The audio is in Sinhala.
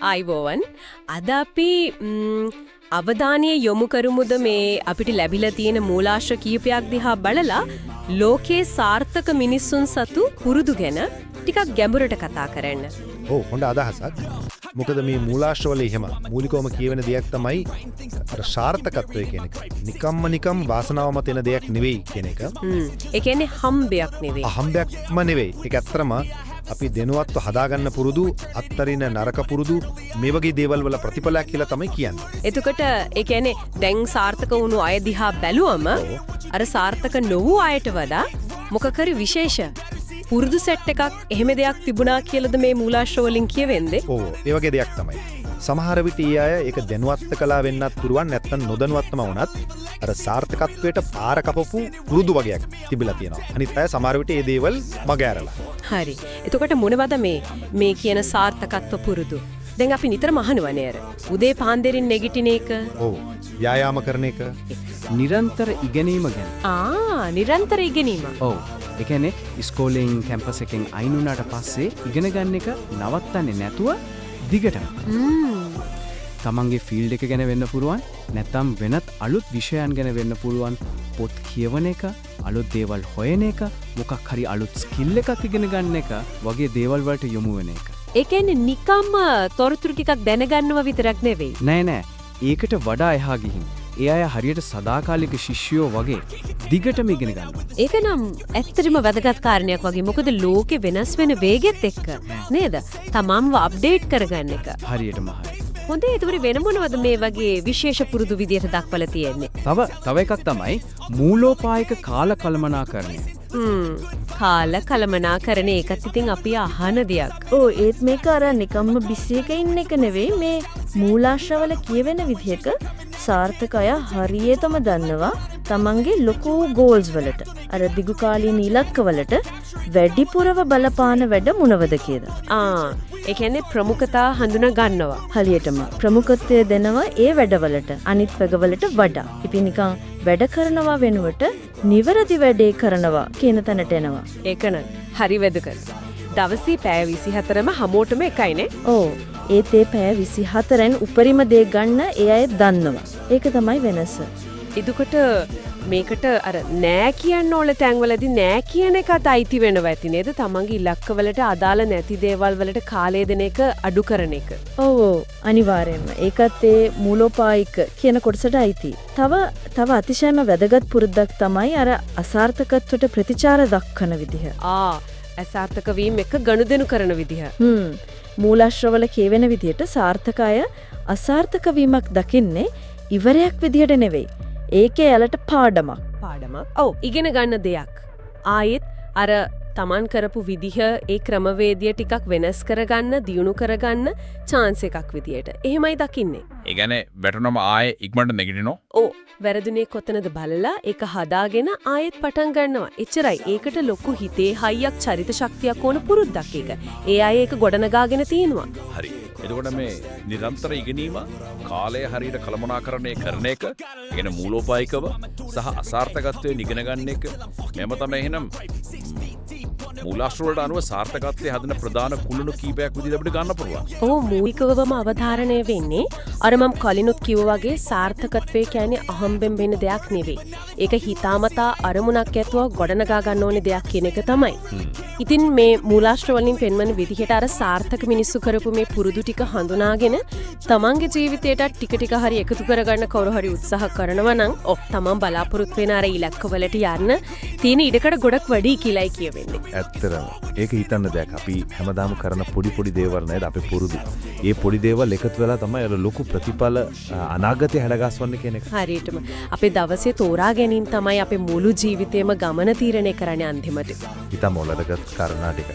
ආයිබෝවන් අද අපි අවධානය යොමු කරමුද මේ අපිට ලැබිලා තියෙන මූලාශ්‍ර කීපයක් දිහා බලලා ලෝකේ සාර්ථක මිනිසුන් සතු පුරුදු ගැන ටිකක් ගැඹුරට කතා කරන්න. ඔව් හොඳ අදහසක්. මොකද මේ මූලාශ්‍රවල එහෙම මූලිකවම කියවෙන දෙයක් තමයි අර සාර්ථකත්වය කියන එක. නිකම් වාසනාව මත එන දෙයක් නෙවෙයි කියන එක. ඒ කියන්නේ හම්බයක් නෙවෙයි. හම්බයක්ම නෙවෙයි. ඒක ඇත්තටම අපි දෙනුවත්ව හදාගන්න පුරුදු අත්තරින නරක පුරුදු මේ වගේ දේවල් වල ප්‍රතිඵලයක් කියලා තමයි කියන්නේ. එතකොට ඒ කියන්නේ දැන් සාර්ථක වුණු අය දිහා බැලුවම අර සාර්ථක නොවු අයට වඩා මොකකරි විශේෂ පුරුදු සෙට් එකක් එහෙම දෙයක් තිබුණා කියලාද මේ මූලාශ්‍ර වලින් කියවෙන්නේ? ඔව් ඒ වගේ දෙයක් තමයි. සමහර විට ඊ අය ඒක දැනුවත් කළා වෙන්නත් පුළුවන් නැත්නම් නොදැනුවත්වම වුණත් අර සාර්ථකත්වයට පාර කපපු පුරුදු වගේක් තිබිලා තියෙනවා. අනිත් අය සමහර විට මේ දේවල් මග ඇරලා. හරි. එතකොට මොනවද මේ කියන සාර්ථකත්ව පුරුදු? දැන් අපි නිතරම අහනවනේ අර උදේ පාන්දරින් නැගිටින එක. ඔව්. ව්‍යායාම කරන එක. නිරන්තර ඉගෙනීම ගැන. නිරන්තර ඉගෙනීම. ඔව්. ඒ කියන්නේ ඉස්කෝලෙන් කැම්පස් එකෙන් අයින් වුණාට පස්සේ ඉගෙන ගන්න එක නවත්තන්නේ නැතුව දිගටම. තමන්ගේ ෆීල්ඩ් එක ගැන වෙන්න පුළුවන් නැත්නම් වෙනත් අලුත් විෂයන් ගැන වෙන්න පුළුවන් පොත් කියවන එක අලුත් දේවල් හොයන එක මොකක් හරි අලුත් ස්කිල් එකක් ඉගෙන ගන්න එක වගේ දේවල් වලට යොමු වෙන එක. ඒ කියන්නේ නිකම්ම තොරතුරු ටිකක් දැනගන්නව විතරක් නෙවෙයි. නෑ ඒකට වඩා එහා ගිහින් ඒ අය හරියට සදාකාලික ශිෂ්‍යයෝ වගේ දිගටම ඉගෙන ගන්නවා. ඒක නම් ඇත්තටම වැදගත් කාරණයක් වගේ. මොකද ලෝකේ වෙනස් වෙන වේගෙත් එක්ක නේද? තමන්ව අප්ඩේට් කරගන්න එක. හරියටම හරි. හොඳේ ඒතකොට වෙන මොනවද මේ වගේ විශේෂ පුරුදු විදියට දක්වලා තියෙන්නේ? තව එකක් තමයි මූලෝපායක කාල කළමනාකරණය. කාල කළමනාකරණය ඒකත් ඉතින් අපි අහන දෙයක්. ඒත් මේක අර නිකම්ම බිස්සයක ඉන්න එක නෙවෙයි මේ මූලාශ්‍රවල කියවෙන විදිහක සාර්ථක අය හරියටම දන්නවා තමන්ගේ ලොකු ගෝල්ස් වලට අර දිගුකාලීන ඉලක්ක වලට වැඩිපුරව බලපාන වැඩ මොනවද කියලා. ඒ කියන්නේ ප්‍රමුඛතා හඳුනා ගන්නවා. හරියටම ප්‍රමුඛත්වය දෙනවා ඒ වැඩවලට අනිත් වගවලට වඩා. ඉතින් නිකන් වැඩ කරනවා වෙනුවට නිවැරදි වැඩේ කරනවා කියන තැනට එනවා. ඒකන හරි වැදගත්. දවසේ පැය 24ම හැමෝටම එකයිනේ. ඔව්. ඒත් ඒ පැය 24න් උපරිම දේ ගන්න ඒ අය දන්නවා. ඒක තමයි වෙනස. එතකොට මේකට අර නෑ කියන්න ඕන තැන්වලදී නෑ කියන එකත් අයිති වෙනවා ඇති නේද? තමන්ගේ ඉලක්කවලට අදාළ නැති දේවල් වලට කාලය දෙන එක අඩු කරන එක. ඔව් අනිවාර්යයෙන්ම. ඒකත් ඒ මූලෝපායික කියන කොටසට අයිති. තව අතිශයම වැදගත් පුරුද්දක් තමයි අර අසාර්ථකත්වයට ප්‍රතිචාර දක්වන විදිහ. අසාර්ථක වීම එක ගනුදෙනු කරන විදිහ. මූලාශ්‍රවල කියවෙන විදිහට සාර්ථක අය අසාර්ථක වීමක් දකින්නේ ඉවරයක් විදිහට නෙවෙයි. ඒකේ යාලට පාඩමක්. ඔව් ඉගෙන ගන්න දෙයක්. ආයෙත් අර තමන් කරපු විදිහ ඒ ක්‍රමවේදය ටිකක් වෙනස් කරගන්න, දියුණු කරගන්න chance එකක් විදියට. එහෙමයි දකින්නේ. ඒ කියන්නේ වැටුනම ආයේ ඉක්මනට නැගිටිනවා. ඔව් වැරදුනේ කොතනද බලලා ඒක හදාගෙන ආයෙත් පටන් ගන්නවා. එච්චරයි. ඒකට ලොකු හිතේ හයියක් චරිත ශක්තියක් ඕන පුරුද්දක් ඒක. ඒ අය ඒක ගොඩනගාගෙන තියෙනවා. හරි. එතකොට මේ නිරන්තර ඉගෙනීම කාලය හරියට කළමනාකරණය කරන එක, කියන මූලෝපායිකව සහ අසාර්ථකත්වය ඉගෙන ගන්න එක මෙම තමයි එහෙනම් මූලාශ්‍ර වලට අනුව සාර්ථකත්වයේ හදන ප්‍රධාන කුළුණු කීපයක් විදිහට අපිට ගන්න පුළුවන්. ඔව් මූලිකවම අවධාරණය වෙන්නේ අර මම කලිනුත් කිව්වා වගේ සාර්ථකත්වය කියන්නේ අහම්බෙන් වෙන දෙයක් නෙවෙයි. ඒක හිතාමතා අරමුණක් ඇතුව ගොඩනගා ගන්න ඕනේ දෙයක් කියන එක තමයි. ඉතින් මේ මූලාශ්‍ර වලින් පෙන්වන විදිහට අර සාර්ථක මිනිස්සු කරපු මේ පුරුදු ටික හඳුනාගෙන තමන්ගේ ජීවිතයට ටික හරි එකතු කරගන්න කවුරු හරි උත්සාහ කරනවා නම් තමන් බලාපොරොත්තු වෙන අර ඉලක්කවලට යන්න තියෙන ඉඩකඩ ගොඩක් වැඩි කියලායි කියවෙන්නේ. ඇත්තරම ඒක හිතන්න දෙයක්. අපි හැමදාම කරන පොඩි දේවල් නේද අපේ පුරුදු. ඒ පොඩි දේවල් එකතු වෙලා තමයි අර ලොකු ප්‍රතිඵල අනාගතේ හැඩගස්වන්නේ කියන එක. හරියටම අපේ දවසේ තෝරා ගැනීම තමයි අපේ මුළු ජීවිතේම ගමන තීරණය කරන්නේ අන්තිමට. හිතමු වලදගත් කාරණා ටික.